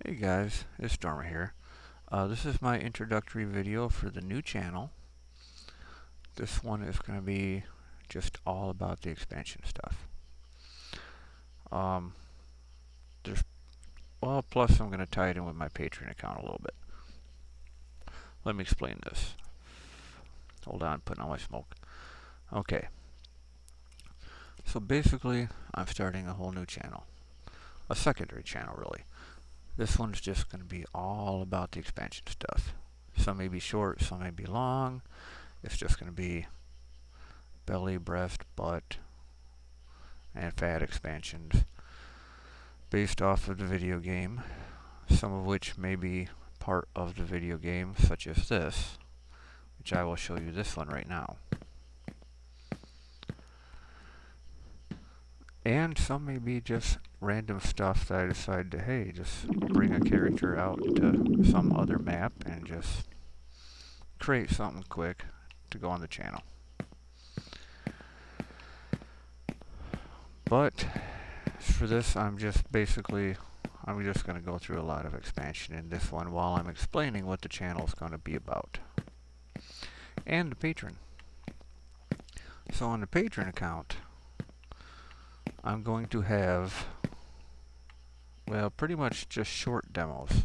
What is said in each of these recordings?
Hey guys, it's Stormr here. This is my introductory video for the new channel. This one is going to be just all about the expansion stuff. Um, plus I'm going to tie it in with my Patreon account a little bit. Let me explain this. Hold on, putting on my smoke. Okay. So basically, I'm starting a whole new channel. A secondary channel, really. This one's just going to be all about the expansion stuff. Some may be short, some may be long. It's just going to be belly, breast, butt, and fat expansions based off of the video game, some of which may be part of the video game, such as this, which I will show you this one right now. And some may be just random stuff that I decide to, hey, just bring a character out to some other map and just create something quick to go on the channel. But for this, I'm just going to go through a lot of expansion in this one while I'm explaining what the channel is going to be about. And the patron. So on the patron account, I'm going to have, well, pretty much just short demos.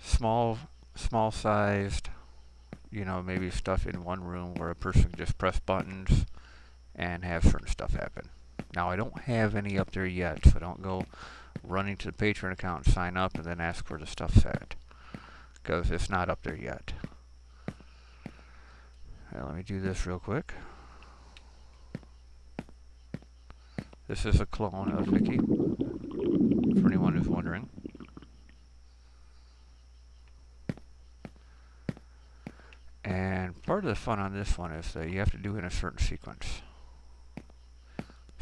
Small sized, maybe stuff in one room where a person can just press buttons and have certain stuff happen. Now, I don't have any up there yet, so don't go running to the Patreon account and sign up and then ask where the stuff's at, because it's not up there yet. Now, let me do this real quick. This is a clone of Vicky, for anyone who's wondering. And part of the fun on this one is that you have to do it in a certain sequence.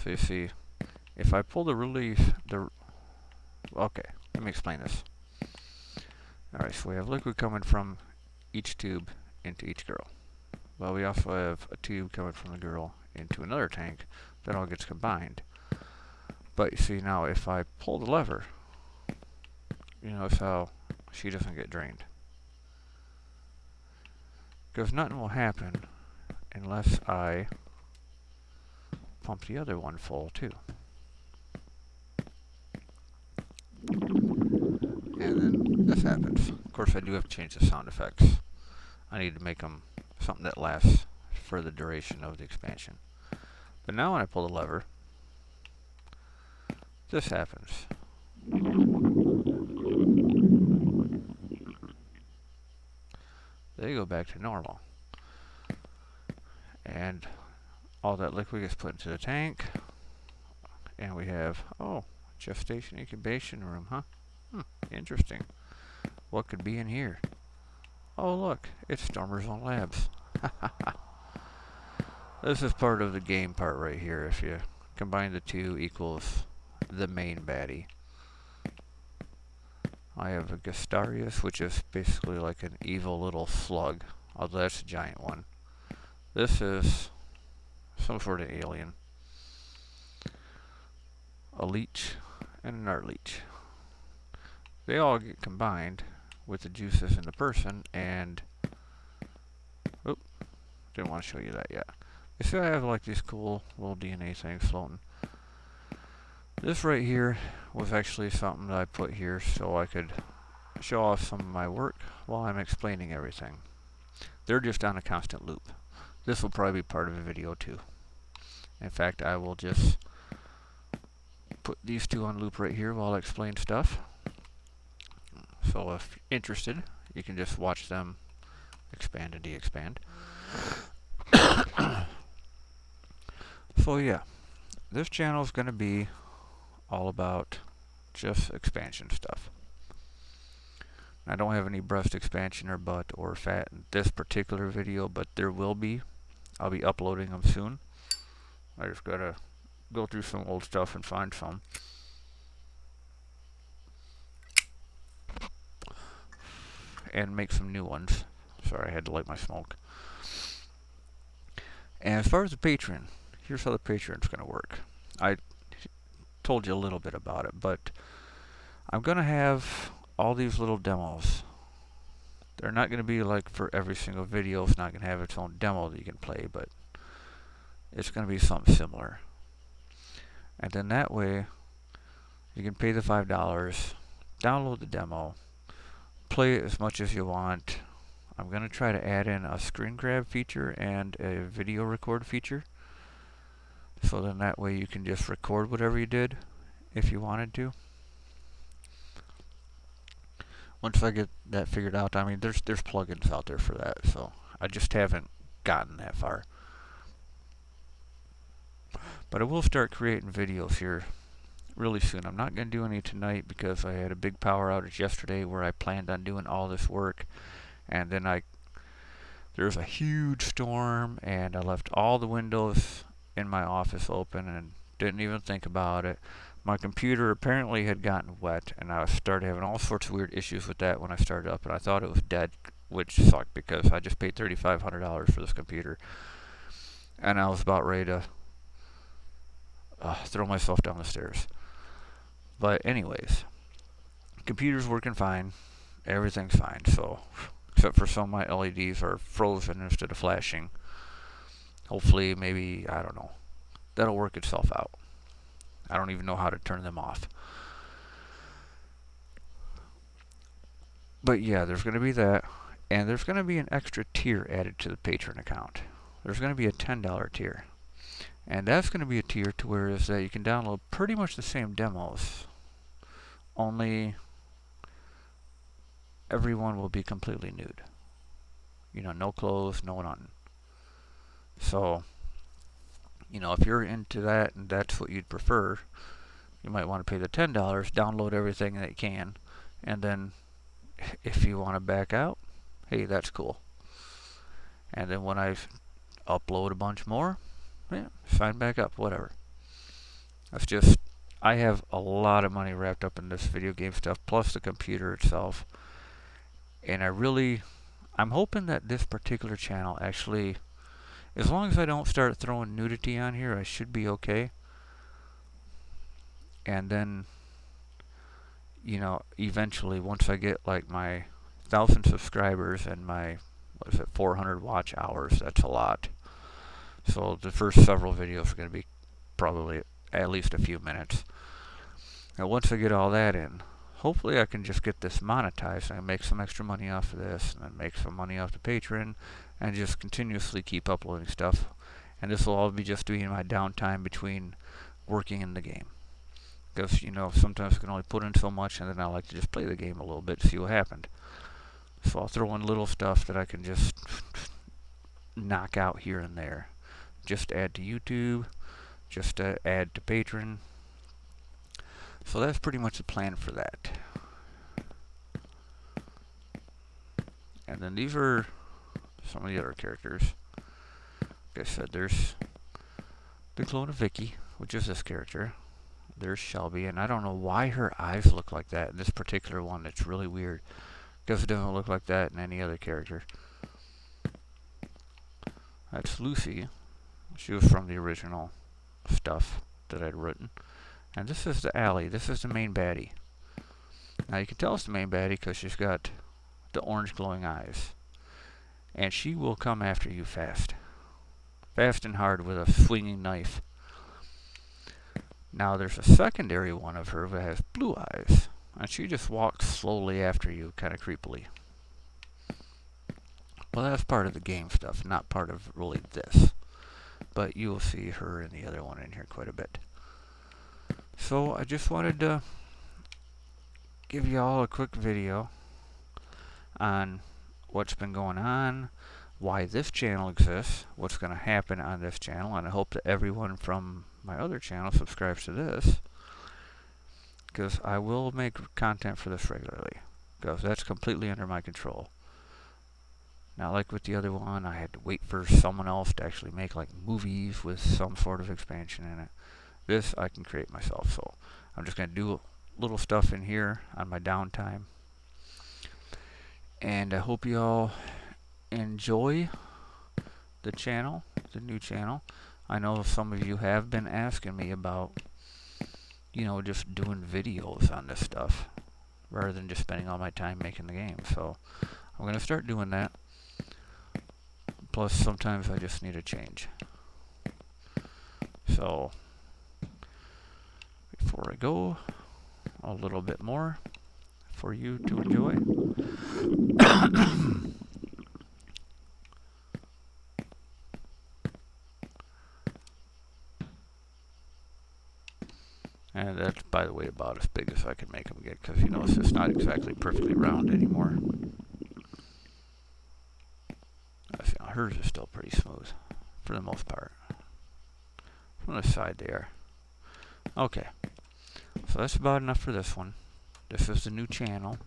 So you see, if I pull the release, okay, let me explain this. Alright, so we have liquid coming from each tube into each girl. Well, we also have a tube coming from the girl into another tank that all gets combined. But you see now, if I pull the lever, you notice how she doesn't get drained. Because nothing will happen unless I pump the other one full too. And then this happens. Of course, I do have to change the sound effects. I need to make them something that lasts for the duration of the expansion. But now when I pull the lever, this happens. They go back to normal. And all that liquid gets put into the tank. And we have, oh, gestation incubation room, huh? Interesting. What could be in here? Oh, look, it's Stormr's own labs. This is part of the game part right here. If you combine the two, equals the main baddie. I have a Gastarius, which is basically like an evil little slug, although that's a giant one. This is some sort of alien. A leech and an art leech. They all get combined with the juices in the person, and oop, didn't want to show you that yet. You see I have like these cool little DNA things floating. This right here was actually something that I put here so I could show off some of my work while I'm explaining everything. They're just on a constant loop. This will probably be part of a video too. In fact, I will just put these two on loop right here while I explain stuff. So if you're interested, you can just watch them expand and de-expand. So yeah, this channel is going to be all about just expansion stuff. I don't have any breast expansion or butt or fat in this particular video, but there will be. I'll be uploading them soon. I just gotta go through some old stuff and find some. And make some new ones. Sorry, I had to light my smoke. And as far as the Patreon, here's how the Patreon's gonna work. I told you a little bit about it, but I'm gonna have all these little demos. They're not going to be like for every single video. It's not going to have its own demo that you can play, but it's going to be something similar. And then that way, you can pay the $5, download the demo, play it as much as you want. I'm going to try to add in a screen grab feature and a video record feature. So then that way you can just record whatever you did if you wanted to. Once I get that figured out, I mean, there's plugins out there for that, so I just haven't gotten that far. But I will start creating videos here really soon. I'm not going to do any tonight because I had a big power outage yesterday where I planned on doing all this work, and then there was a huge storm, and I left all the windows in my office open and didn't even think about it. My computer apparently had gotten wet, and I started having all sorts of weird issues with that when I started up, and I thought it was dead, which sucked because I just paid $3,500 for this computer, and I was about ready to throw myself down the stairs. But anyways, computer's working fine, everything's fine, so except for some of my LEDs are frozen instead of flashing. Hopefully, maybe, I don't know, that'll work itself out. I don't even know how to turn them off. But yeah, there's going to be that, and there's going to be an extra tier added to the patron account. There's going to be a $10 tier, and that's going to be a tier to where is that you can download pretty much the same demos, only everyone will be completely nude. You know, no clothes, no nothing. So, you know, if you're into that and that's what you'd prefer, you might want to pay the $10, download everything that you can, and then if you want to back out, hey, that's cool. And then when I upload a bunch more, yeah, sign back up, whatever. That's just, I have a lot of money wrapped up in this video game stuff, plus the computer itself. And I'm hoping that this particular channel actually, as long as I don't start throwing nudity on here, I should be okay. And then, you know, eventually, once I get like my 1,000 subscribers and my, 400 watch hours, that's a lot. So the first several videos are going to be probably at least a few minutes. And once I get all that in, hopefully I can just get this monetized and make some extra money off of this, and then make some money off the Patreon, and just continuously keep uploading stuff. And this will all be just doing my downtime between working in the game. Because, you know, sometimes I can only put in so much, and then I like to just play the game a little bit to see what happened. So I'll throw in little stuff that I can just knock out here and there. Just add to YouTube, just add to Patreon. So that's pretty much the plan for that. And then these are some of the other characters. Like I said, there's the clone of Vicky, which is this character. There's Shelby, and I don't know why her eyes look like that in this particular one. It's really weird, because it doesn't look like that in any other character. That's Lucy. She was from the original stuff that I'd written. And this is the Alley. This is the main baddie. Now you can tell it's the main baddie because she's got the orange glowing eyes. And she will come after you fast. Fast and hard with a swinging knife. Now there's a secondary one of her that has blue eyes. And she just walks slowly after you, kind of creepily. Well, that's part of the game stuff, not part of really this. But you will see her and the other one in here quite a bit. So I just wanted to give you all a quick video on what's been going on, why this channel exists, what's going to happen on this channel, and I hope that everyone from my other channel subscribes to this, because I will make content for this regularly, because that's completely under my control. Not like with the other one, I had to wait for someone else to actually make like movies with some sort of expansion in it. This I can create myself, so I'm just going to do little stuff in here on my downtime. And I hope you all enjoy the channel, the new channel. I know some of you have been asking me about, you know, just doing videos on this stuff. rather than just spending all my time making the game. So I'm going to start doing that. Plus, sometimes I just need a change. So before I go, a little bit more for you to enjoy. And that's, by the way, about as big as I can make them get, because you notice it's not exactly perfectly round anymore. Hers is still pretty smooth, for the most part. From the side they are. Okay, so that's about enough for this one. This is the new channel.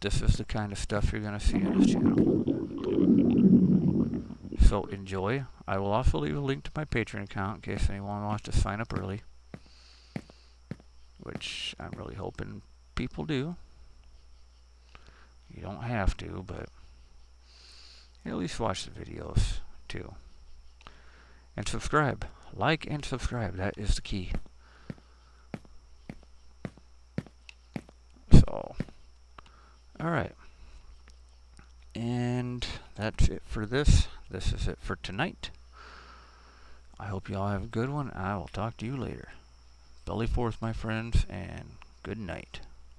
This is the kind of stuff you're going to see on this channel. So enjoy. I will also leave a link to my Patreon account in case anyone wants to sign up early, which I'm really hoping people do. You don't have to, but at least watch the videos too. And subscribe. Like and subscribe. That is the key. So, alright. And that's it for this. This is it for tonight. I hope you all have a good one. I will talk to you later. Belly forth, my friends, and good night.